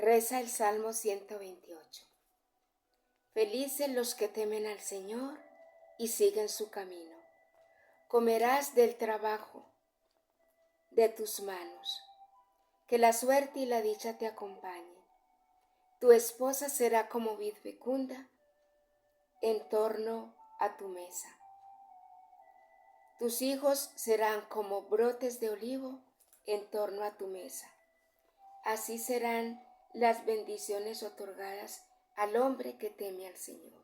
Reza el Salmo 128. Felices los que temen al Señor y siguen su camino. Comerás del trabajo de tus manos. Que la suerte y la dicha te acompañen. Tu esposa será como vid fecunda en torno a tu mesa. Tus hijos serán como brotes de olivo en torno a tu mesa. Así serán las bendiciones otorgadas al hombre que teme al Señor.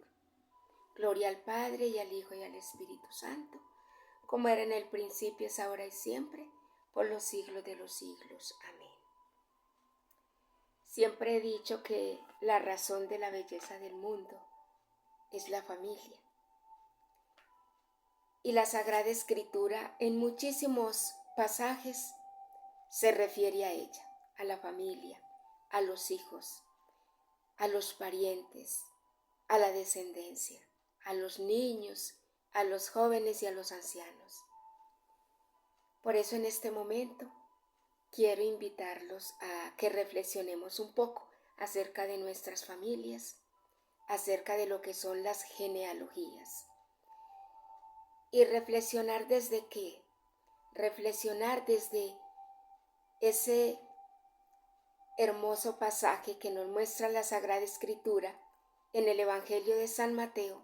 Gloria al Padre y al Hijo y al Espíritu Santo, como era en el principio, es ahora y siempre, por los siglos de los siglos. Amén. Siempre he dicho que la razón de la belleza del mundo es la familia. Y la Sagrada Escritura en muchísimos pasajes se refiere a ella, a la familia, a los hijos, a los parientes, a la descendencia, a los niños, a los jóvenes y a los ancianos. Por eso en este momento quiero invitarlos a que reflexionemos un poco acerca de nuestras familias, acerca de lo que son las genealogías. Y reflexionar desde qué? Reflexionar desde ese hermoso pasaje que nos muestra la Sagrada Escritura en el Evangelio de San Mateo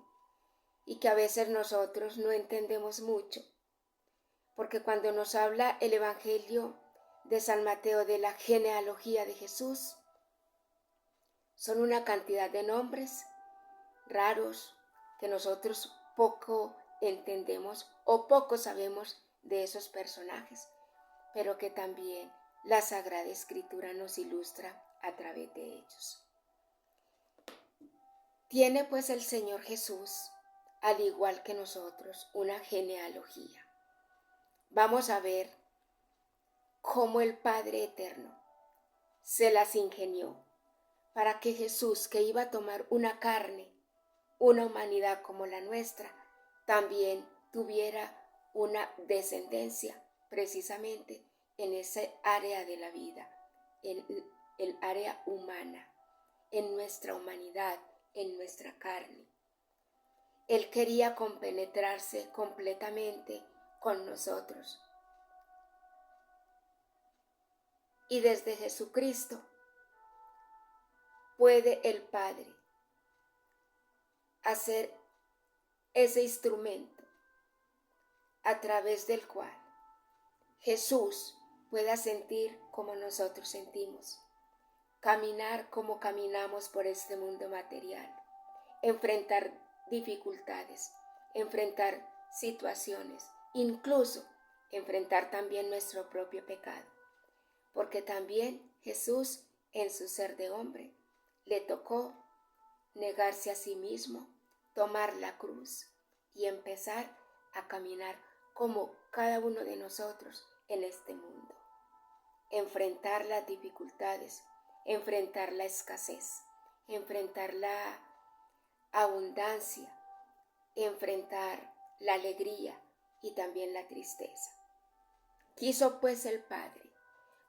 y que a veces nosotros no entendemos mucho, porque cuando nos habla el Evangelio de San Mateo de la genealogía de Jesús, son una cantidad de nombres raros que nosotros poco entendemos o poco sabemos de esos personajes, pero que también la Sagrada Escritura nos ilustra a través de ellos. Tiene pues el Señor Jesús, al igual que nosotros, una genealogía. Vamos a ver cómo el Padre Eterno se las ingenió para que Jesús, que iba a tomar una carne, una humanidad como la nuestra, también tuviera una descendencia precisamente en ese área de la vida, en el área humana, en nuestra humanidad, en nuestra carne. Él quería compenetrarse completamente con nosotros. Y desde Jesucristo puede el Padre hacer ese instrumento a través del cual Jesús pueda sentir como nosotros sentimos, caminar como caminamos por este mundo material, enfrentar dificultades, enfrentar situaciones, incluso enfrentar también nuestro propio pecado, porque también Jesús en su ser de hombre le tocó negarse a sí mismo, tomar la cruz y empezar a caminar como cada uno de nosotros en este mundo. Enfrentar las dificultades, enfrentar la escasez, enfrentar la abundancia, enfrentar la alegría y también la tristeza. Quiso pues el Padre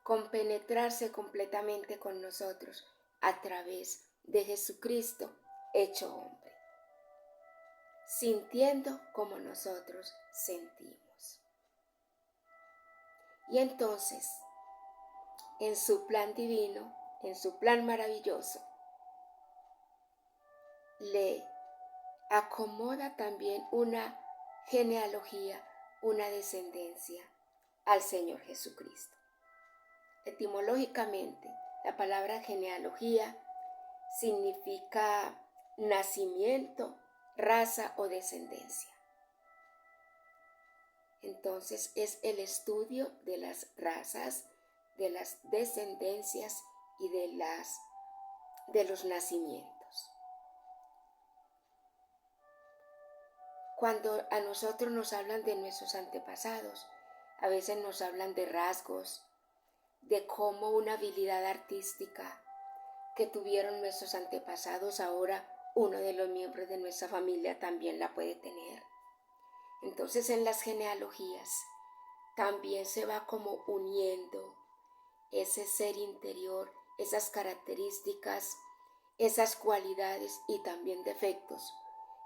compenetrarse completamente con nosotros a través de Jesucristo hecho hombre, sintiendo como nosotros sentimos. Y entonces, en su plan divino, en su plan maravilloso, le acomoda también una genealogía, una descendencia al Señor Jesucristo. Etimológicamente, la palabra genealogía significa nacimiento, raza o descendencia. Entonces es el estudio de las razas, de las descendencias y de los nacimientos. Cuando a nosotros nos hablan de nuestros antepasados, a veces nos hablan de rasgos, de cómo una habilidad artística que tuvieron nuestros antepasados, ahora uno de los miembros de nuestra familia también la puede tener. Entonces en las genealogías también se va como uniendo ese ser interior, esas características, esas cualidades y también defectos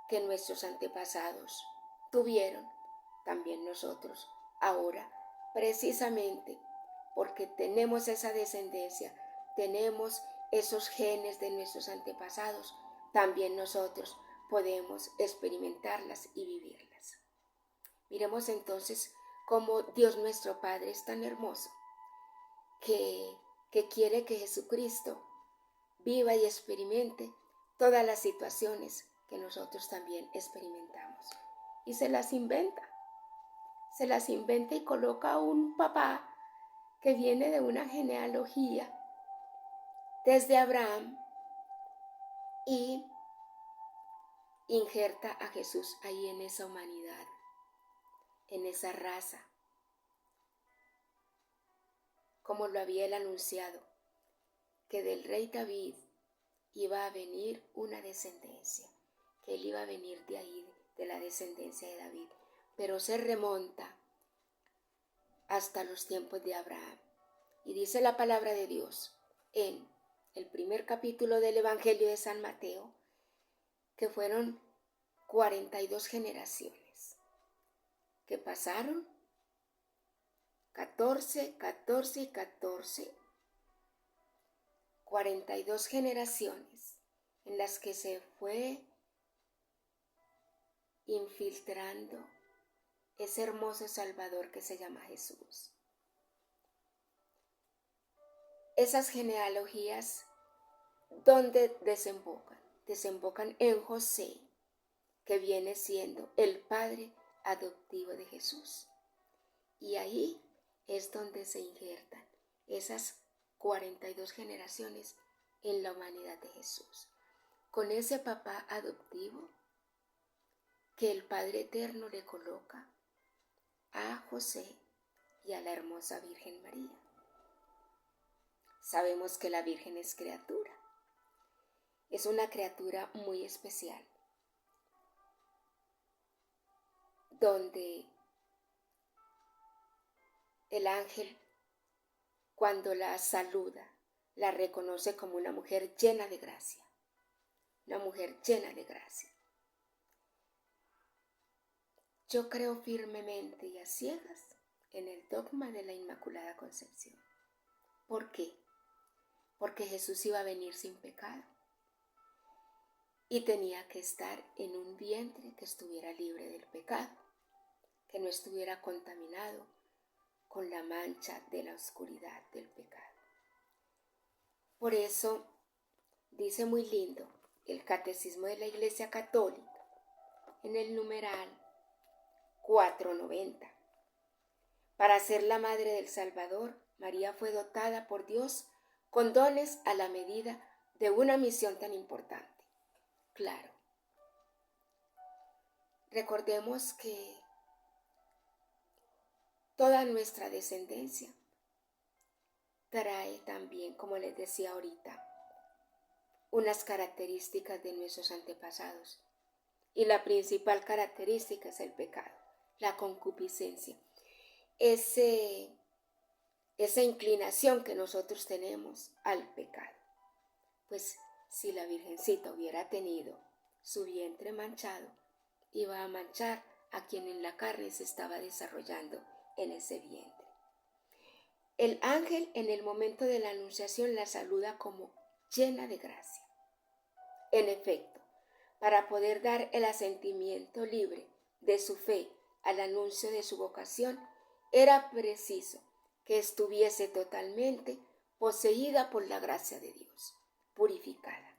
que nuestros antepasados tuvieron, también nosotros ahora, precisamente porque tenemos esa descendencia, tenemos esos genes de nuestros antepasados, también nosotros podemos experimentarlas y vivirlas. Miremos entonces cómo Dios nuestro Padre es tan hermoso, que quiere que Jesucristo viva y experimente todas las situaciones que nosotros también experimentamos. Y se las inventa y coloca a un papá que viene de una genealogía desde Abraham y injerta a Jesús ahí en esa humanidad, en esa raza, como lo había él anunciado, que del rey David iba a venir una descendencia, que él iba a venir de ahí, de la descendencia de David, pero se remonta hasta los tiempos de Abraham. Y dice la palabra de Dios en el primer capítulo del Evangelio de San Mateo, que fueron 42 generaciones que pasaron, 14 y 14, 42 generaciones en las que se fue infiltrando ese hermoso Salvador que se llama Jesús. Esas genealogías, ¿dónde desembocan? Desembocan en José, que viene siendo el padre adoptivo de Jesús. Y ahí es donde se injertan esas 42 generaciones en la humanidad de Jesús. Con ese papá adoptivo que el Padre Eterno le coloca a José y a la hermosa Virgen María. Sabemos que la Virgen es criatura. Es una criatura muy especial, donde el ángel, cuando la saluda, la reconoce como una mujer llena de gracia. Una mujer llena de gracia. Yo creo firmemente y a ciegas en el dogma de la Inmaculada Concepción. ¿Por qué? Porque Jesús iba a venir sin pecado y tenía que estar en un vientre que estuviera libre del pecado, que no estuviera contaminado con la mancha de la oscuridad del pecado. Por eso dice muy lindo el Catecismo de la Iglesia Católica en el numeral 490. Para ser la madre del Salvador, María fue dotada por Dios con dones a la medida de una misión tan importante. Claro. Recordemos que toda nuestra descendencia trae también, como les decía ahorita, unas características de nuestros antepasados. Y la principal característica es el pecado, la concupiscencia. Esa inclinación que nosotros tenemos al pecado. Pues si la Virgencita hubiera tenido su vientre manchado, iba a manchar a quien en la carne se estaba desarrollando en ese vientre. El ángel en el momento de la anunciación la saluda como llena de gracia. En efecto, para poder dar el asentimiento libre de su fe al anuncio de su vocación, era preciso que estuviese totalmente poseída por la gracia de Dios, purificada.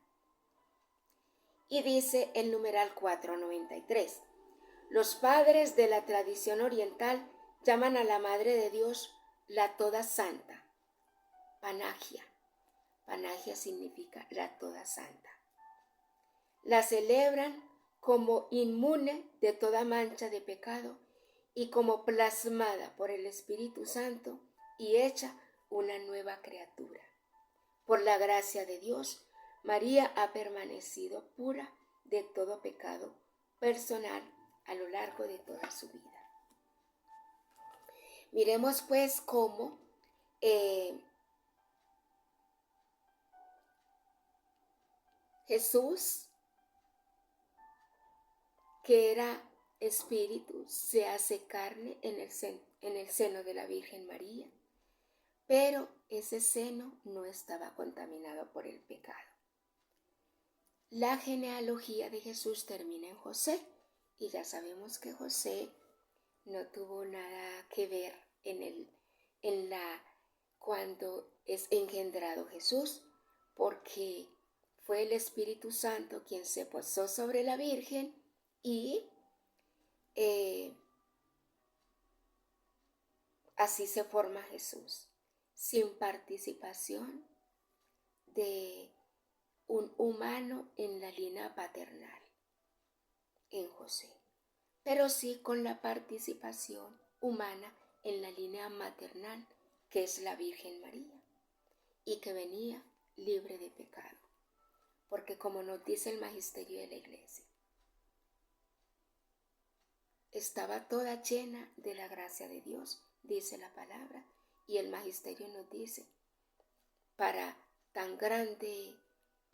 Y dice el numeral 493, los padres de la tradición oriental llaman a la Madre de Dios la Toda Santa, Panagia. Panagia significa la Toda Santa. La celebran como inmune de toda mancha de pecado y como plasmada por el Espíritu Santo y hecha una nueva criatura. Por la gracia de Dios, María ha permanecido pura de todo pecado personal a lo largo de toda su vida. Miremos pues cómo Jesús, que era espíritu, se hace carne en el seno de la Virgen María, pero ese seno no estaba contaminado por el pecado. La genealogía de Jesús termina en José, y ya sabemos que José no tuvo nada que ver cuando es engendrado Jesús, porque fue el Espíritu Santo quien se posó sobre la Virgen y así se forma Jesús, sin participación de un humano en la línea paternal, en José, pero sí con la participación humana en la línea maternal, que es la Virgen María, y que venía libre de pecado, porque como nos dice el magisterio de la Iglesia, estaba toda llena de la gracia de Dios, dice la palabra, y el magisterio nos dice, para tan grande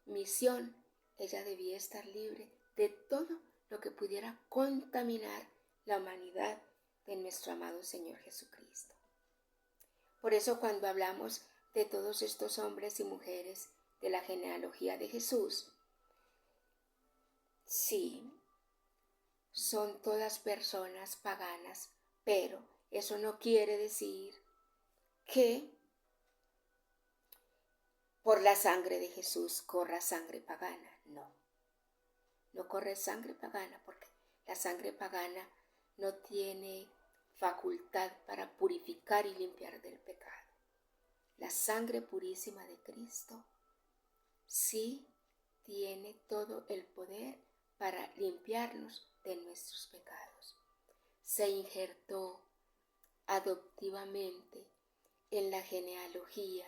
misión, ella debía estar libre de todo lo que pudiera contaminar la humanidad de nuestro amado Señor Jesucristo. Por eso cuando hablamos de todos estos hombres y mujeres de la genealogía de Jesús, sí, son todas personas paganas, pero eso no quiere decir que por la sangre de Jesús corra sangre pagana. No corre sangre pagana, porque la sangre pagana no tiene facultad para purificar y limpiar del pecado. La sangre purísima de Cristo sí tiene todo el poder para limpiarnos de nuestros pecados. Se injertó adoptivamente en la genealogía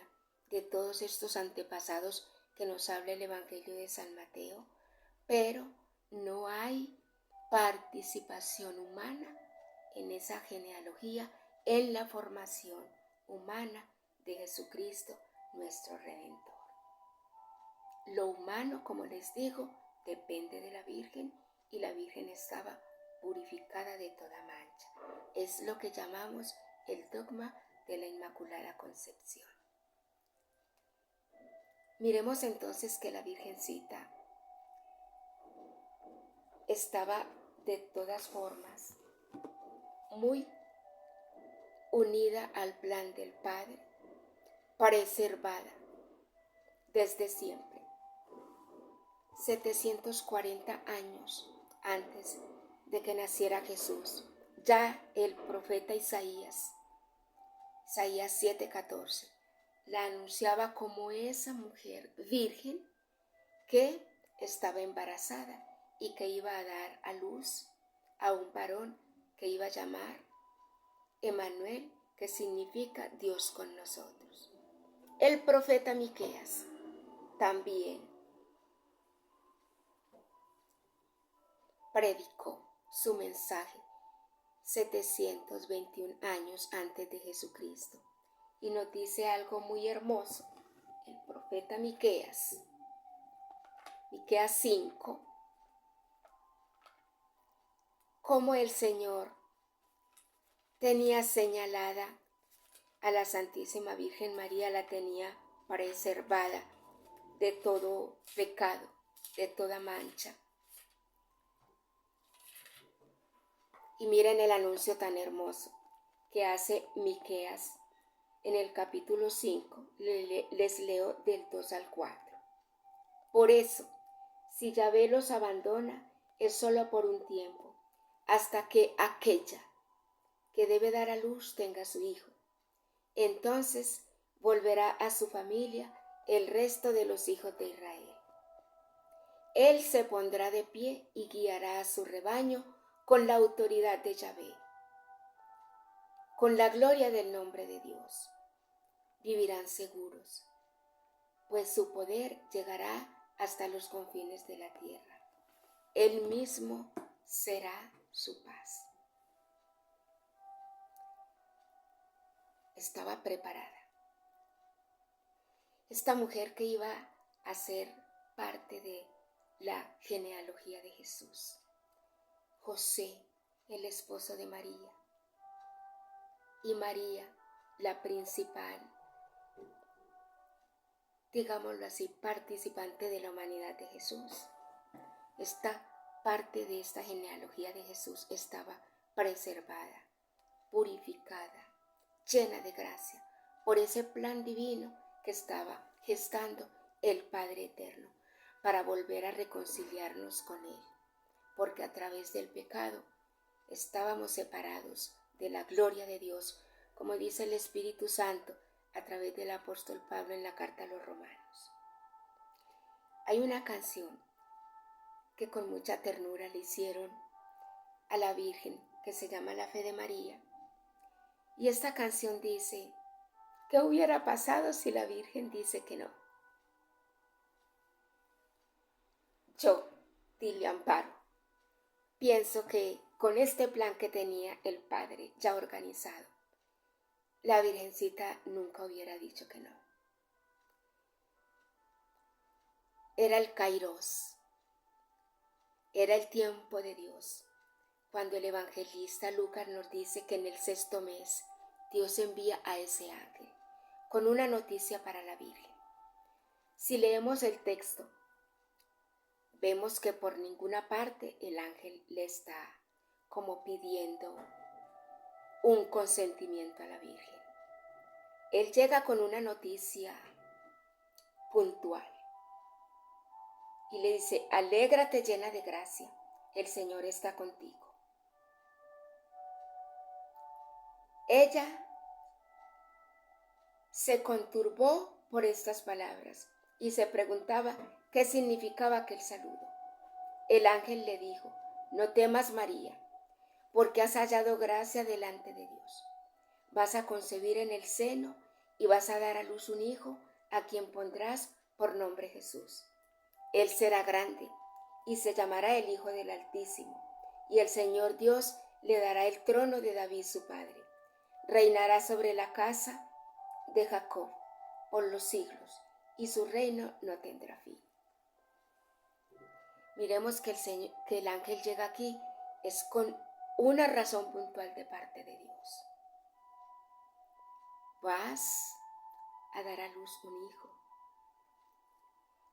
de todos estos antepasados que nos habla el Evangelio de San Mateo, pero no hay participación humana en esa genealogía, en la formación humana de Jesucristo, nuestro Redentor. Lo humano, como les digo, depende de la Virgen, y la Virgen estaba purificada de toda mancha. Es lo que llamamos el dogma de la Inmaculada Concepción. Miremos entonces que la Virgencita estaba de todas formas muy unida al plan del Padre, preservada desde siempre. 740 años antes de que naciera Jesús, ya el profeta Isaías 7:14, la anunciaba como esa mujer virgen que estaba embarazada y que iba a dar a luz a un varón que iba a llamar Emmanuel, que significa Dios con nosotros. El profeta Miqueas también predicó su mensaje 721 años antes de Jesucristo, y nos dice algo muy hermoso el profeta Miqueas 5, como el Señor tenía señalada a la Santísima Virgen María, la tenía preservada de todo pecado, de toda mancha. Y miren el anuncio tan hermoso que hace Miqueas en el capítulo 5, les leo del 2 al 4. Por eso, si Yahvé los abandona, es solo por un tiempo, hasta que aquella que debe dar a luz tenga su hijo. Entonces volverá a su familia el resto de los hijos de Israel. Él se pondrá de pie y guiará a su rebaño con la autoridad de Yahvé, con la gloria del nombre de Dios. Vivirán seguros, pues su poder llegará hasta los confines de la tierra. Él mismo será su paz. Estaba preparada. Esta mujer que iba a ser parte de la genealogía de Jesús. José, el esposo de María, y María, la principal, digámoslo así, participante de la humanidad de Jesús. Esta parte de esta genealogía de Jesús estaba preservada, purificada, llena de gracia, por ese plan divino que estaba gestando el Padre Eterno, para volver a reconciliarnos con Él, porque a través del pecado estábamos separados de la gloria de Dios, como dice el Espíritu Santo a través del apóstol Pablo en la carta a los Romanos. Hay una canción que con mucha ternura le hicieron a la Virgen, que se llama La Fe de María, y esta canción dice: ¿qué hubiera pasado si la Virgen dice que no? Yo, Tilia Amparo, pienso que con este plan que tenía el Padre ya organizado, la Virgencita nunca hubiera dicho que no. Era el Kairos, era el tiempo de Dios, cuando el evangelista Lucas nos dice que en el 6º mes Dios envía a ese ángel con una noticia para la Virgen. Si leemos el texto, vemos que por ninguna parte el ángel le está como pidiendo un consentimiento a la Virgen. Él llega con una noticia puntual y le dice: alégrate llena de gracia, el Señor está contigo. Ella se conturbó por estas palabras y se preguntaba qué significaba aquel saludo. El ángel le dijo: no temas, María, porque has hallado gracia delante de Dios. Vas a concebir en el seno y vas a dar a luz un hijo, a quien pondrás por nombre Jesús. Él será grande y se llamará el Hijo del Altísimo, y el Señor Dios le dará el trono de David su padre. Reinará sobre la casa de Jacob por los siglos, y su reino no tendrá fin. Miremos que el ángel llega aquí es con una razón puntual de parte de Dios. Vas a dar a luz un hijo.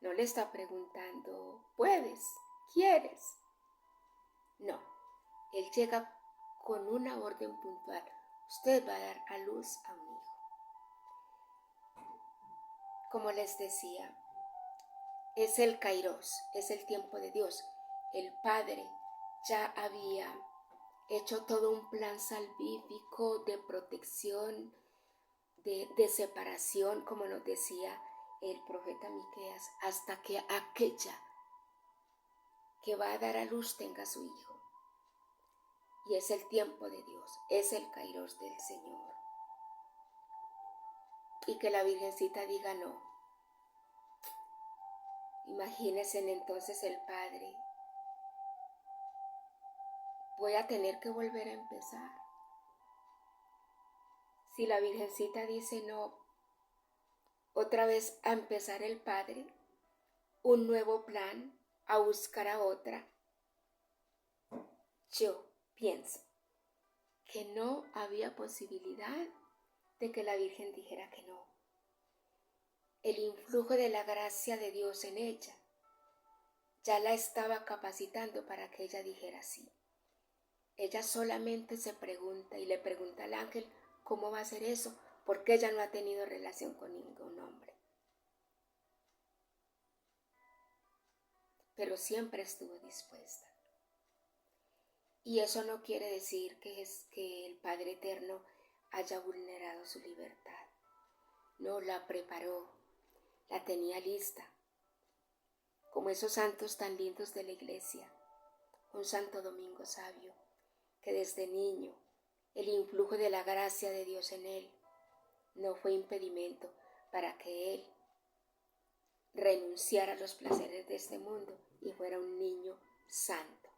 No le está preguntando: ¿puedes? ¿Quieres? No, él llega con una orden puntual: usted va a dar a luz a un hijo. Como les decía, es el Kairos, es el tiempo de Dios. El Padre ya había hecho todo un plan salvífico de protección, de separación, como nos decía el profeta Miqueas, hasta que aquella que va a dar a luz tenga su hijo. Y es el tiempo de Dios, es el Kairos del Señor. Y que la Virgencita diga no. Imagínense entonces el Padre: voy a tener que volver a empezar. Si la Virgencita dice no, otra vez a empezar el Padre, un nuevo plan, a buscar a otra. Yo pienso que no había posibilidad de que la Virgen dijera que no. El influjo de la gracia de Dios en ella ya la estaba capacitando para que ella dijera sí. Ella solamente se pregunta y le pregunta al ángel cómo va a ser eso, porque ella no ha tenido relación con ningún hombre. Pero siempre estuvo dispuesta. Y eso no quiere decir que el Padre Eterno haya vulnerado su libertad. No, la preparó, la tenía lista. Como esos santos tan lindos de la iglesia, un Santo Domingo Sabio, que desde niño el influjo de la gracia de Dios en él no fue impedimento para que él renunciara a los placeres de este mundo y fuera un niño santo.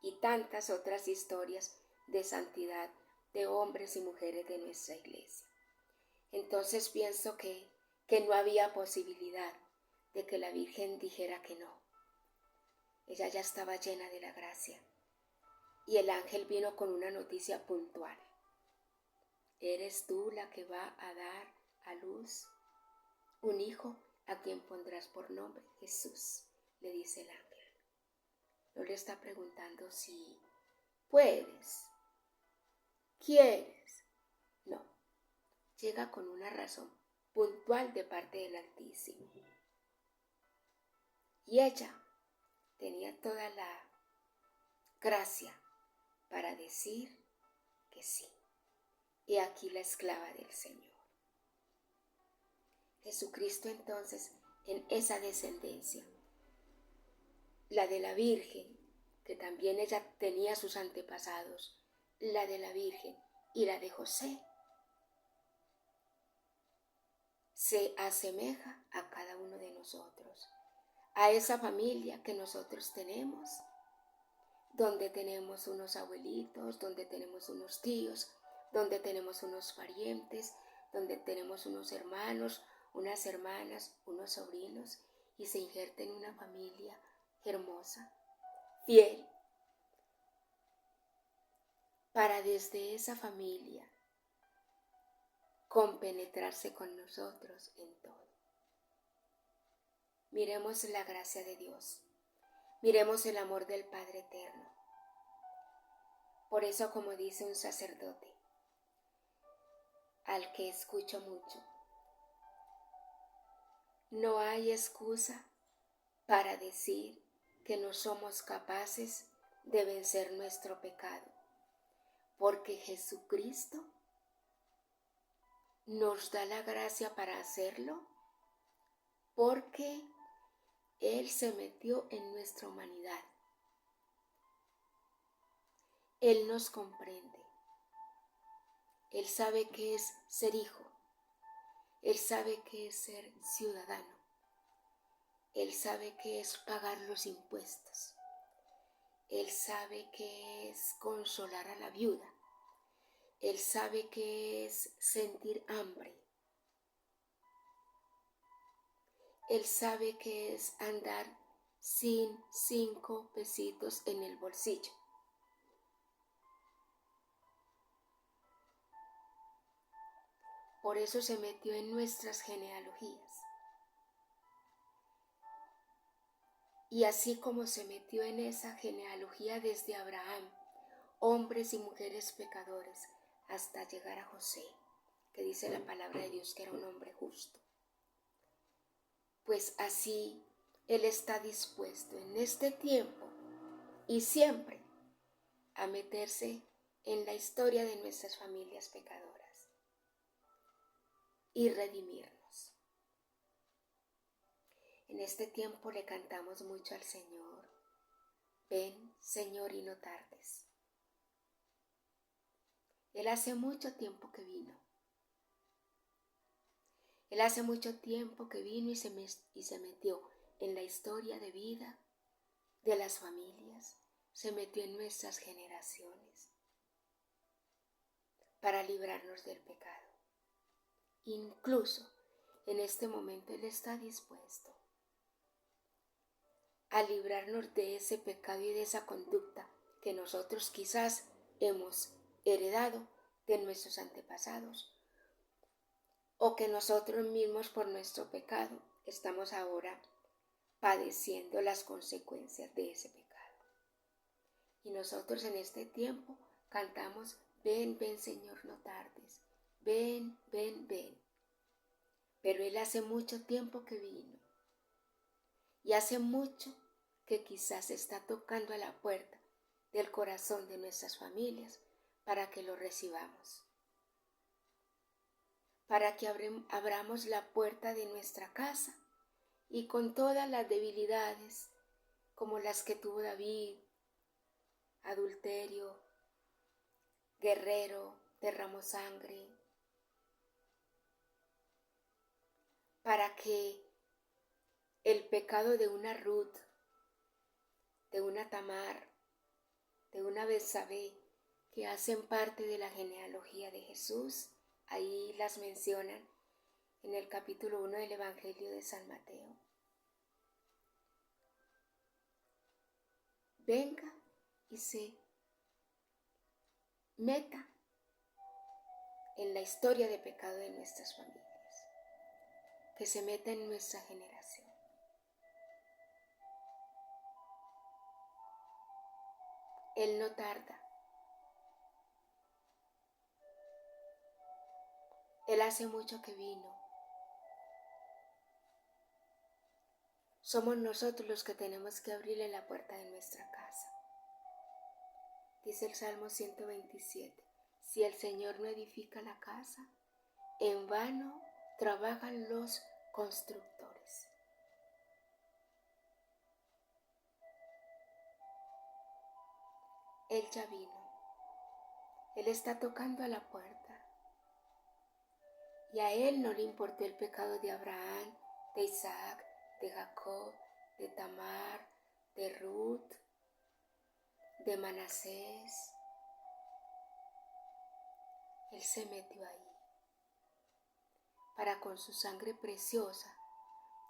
Y tantas otras historias de santidad de hombres y mujeres de nuestra iglesia. Entonces pienso que no había posibilidad de que la Virgen dijera que no. ella ya estaba llena de la gracia. Y el ángel vino con una noticia puntual. ¿Eres tú la que va a dar a luz un hijo a quien pondrás por nombre Jesús? Le dice el ángel. No le está preguntando si puedes, quieres. No, llega con una razón puntual de parte del Altísimo. Y ella tenía toda la gracia para decir que sí. Y aquí la esclava del Señor. Jesucristo entonces, en esa descendencia, la de la Virgen, que también ella tenía sus antepasados, la de la Virgen y la de José, se asemeja a cada uno de nosotros, a esa familia que nosotros tenemos, donde tenemos unos abuelitos, donde tenemos unos tíos, donde tenemos unos parientes, donde tenemos unos hermanos, unas hermanas, unos sobrinos, y se injerta en una familia hermosa, fiel, para desde esa familia compenetrarse con nosotros en todo. Miremos la gracia de Dios, miremos el amor del Padre Eterno. Por eso, como dice un sacerdote, al que escucho mucho, no hay excusa para decir que no somos capaces de vencer nuestro pecado, porque Jesucristo nos da la gracia para hacerlo, porque Él se metió en nuestra humanidad. Él nos comprende. Él sabe qué es ser hijo. Él sabe qué es ser ciudadano. Él sabe qué es pagar los impuestos. Él sabe qué es consolar a la viuda. Él sabe qué es sentir hambre. Él sabe qué es andar sin 5 pesitos en el bolsillo. Por eso se metió en nuestras genealogías. Y así como se metió en esa genealogía desde Abraham, hombres y mujeres pecadores, hasta llegar a José, que dice la palabra de Dios que era un hombre justo. Pues así Él está dispuesto en este tiempo y siempre a meterse en la historia de nuestras familias pecadoras y redimirnos. En este tiempo le cantamos mucho al Señor. Ven, Señor, y no tardes. Él hace mucho tiempo que vino. Él hace mucho tiempo que vino y se metió en la historia de vida de las familias, se metió en nuestras generaciones para librarnos del pecado. Incluso en este momento Él está dispuesto a librarnos de ese pecado y de esa conducta que nosotros quizás hemos heredado de nuestros antepasados, o que nosotros mismos por nuestro pecado estamos ahora padeciendo las consecuencias de ese pecado. Y nosotros en este tiempo cantamos: ven, ven Señor, no tardes, ven, ven, ven. Pero Él hace mucho tiempo que vino, y hace mucho que quizás está tocando a la puerta del corazón de nuestras familias para que lo recibamos, para que abramos la puerta de nuestra casa y con todas las debilidades como las que tuvo David, adulterio, guerrero, derramó sangre, para que el pecado de una Ruth, de una Tamar, de una Betsabé, que hacen parte de la genealogía de Jesús, ahí las mencionan en el capítulo 1 del Evangelio de San Mateo. venga y se meta en la historia de pecado de nuestras familias, que se meta en nuestra generación. Él no tarda. Él hace mucho que vino. Somos nosotros los que tenemos que abrirle la puerta de nuestra casa. Dice el Salmo 127, si el Señor no edifica la casa, en vano trabajan los constructores. Él ya vino. Él está tocando a la puerta. Y a Él no le importó el pecado de Abraham, de Isaac, de Jacob, de Tamar, de Ruth, de Manasés. Él se metió ahí para con su sangre preciosa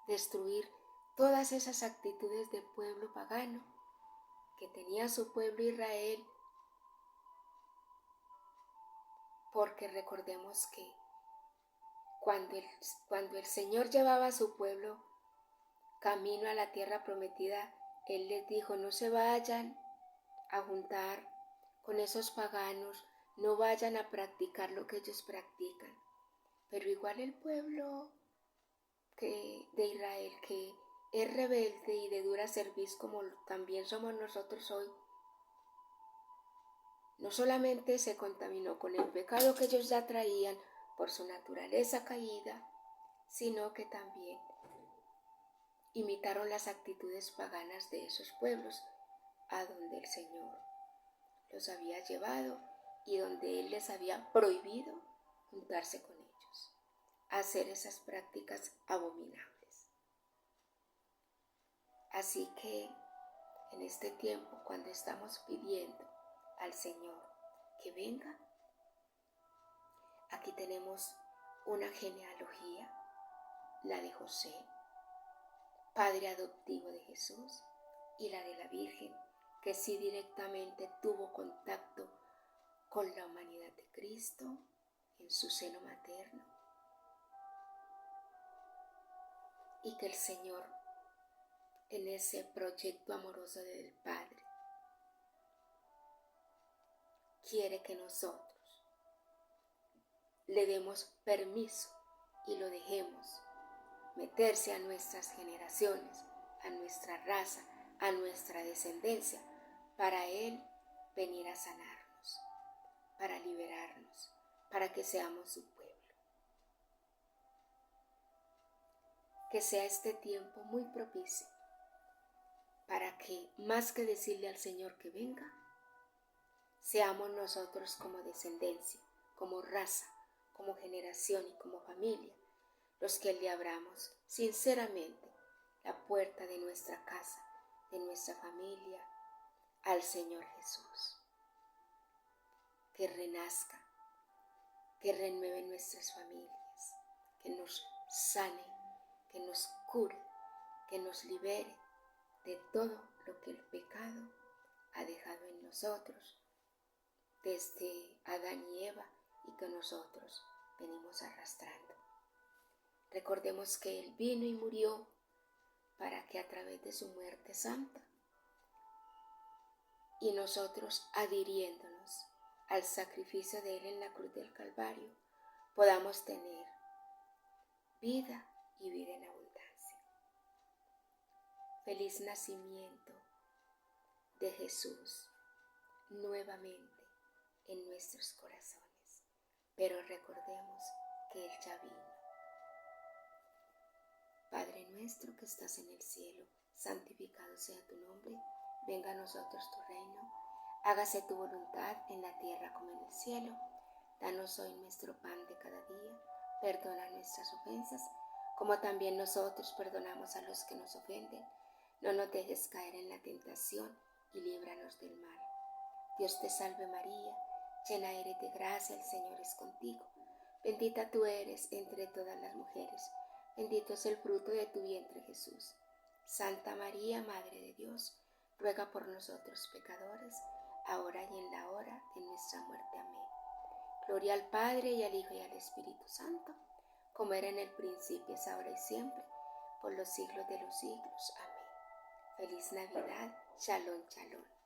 destruir todas esas actitudes del pueblo pagano que tenía su pueblo Israel, porque recordemos que cuando el Señor llevaba a su pueblo camino a la tierra prometida, Él les dijo, no se vayan a juntar con esos paganos, no vayan a practicar lo que ellos practican. Pero igual el pueblo de Israel, que es rebelde y de dura cerviz como también somos nosotros hoy, no solamente se contaminó con el pecado que ellos ya traían por su naturaleza caída, sino que también imitaron las actitudes paganas de esos pueblos a donde el Señor los había llevado y donde Él les había prohibido juntarse con ellos, hacer esas prácticas abominables. Así que en este tiempo, cuando estamos pidiendo al Señor que venga, aquí tenemos una genealogía, la de José, padre adoptivo de Jesús, y la de la Virgen, que sí directamente tuvo contacto con la humanidad de Cristo en su seno materno, y que el Señor, en ese proyecto amoroso del Padre, quiere que nosotros le demos permiso y lo dejemos meterse a nuestras generaciones, a nuestra raza, a nuestra descendencia, para Él venir a sanarnos, para liberarnos, para que seamos su pueblo. Que sea este tiempo muy propicio para que, más que decirle al Señor que venga, seamos nosotros como descendencia, como raza, como generación y como familia, los que le abramos sinceramente la puerta de nuestra casa, de nuestra familia, al Señor Jesús. Que renazca, que renueve nuestras familias, que nos sane, que nos cure, que nos libere de todo lo que el pecado ha dejado en nosotros, desde Adán y Eva, y que nosotros venimos arrastrando. Recordemos que Él vino y murió para que a través de su muerte santa y nosotros adhiriéndonos al sacrificio de Él en la cruz del Calvario podamos tener vida y vida en abundancia. Feliz nacimiento de Jesús nuevamente en nuestros corazones, pero recordemos que Él ya vino. Padre nuestro que estás en el cielo, santificado sea tu nombre, venga a nosotros tu reino, hágase tu voluntad en la tierra como en el cielo. Danos hoy nuestro pan de cada día, perdona nuestras ofensas, como también nosotros perdonamos a los que nos ofenden. No nos dejes caer en la tentación y líbranos del mal. Dios te salve María, llena eres de gracia, el Señor es contigo. Bendita tú eres entre todas las mujeres, bendito es el fruto de tu vientre Jesús. Santa María, Madre de Dios, ruega por nosotros pecadores, ahora y en la hora de nuestra muerte. Amén. Gloria al Padre, y al Hijo, y al Espíritu Santo, como era en el principio, es ahora y siempre, por los siglos de los siglos. Amén. Feliz Navidad. Shalom, shalom.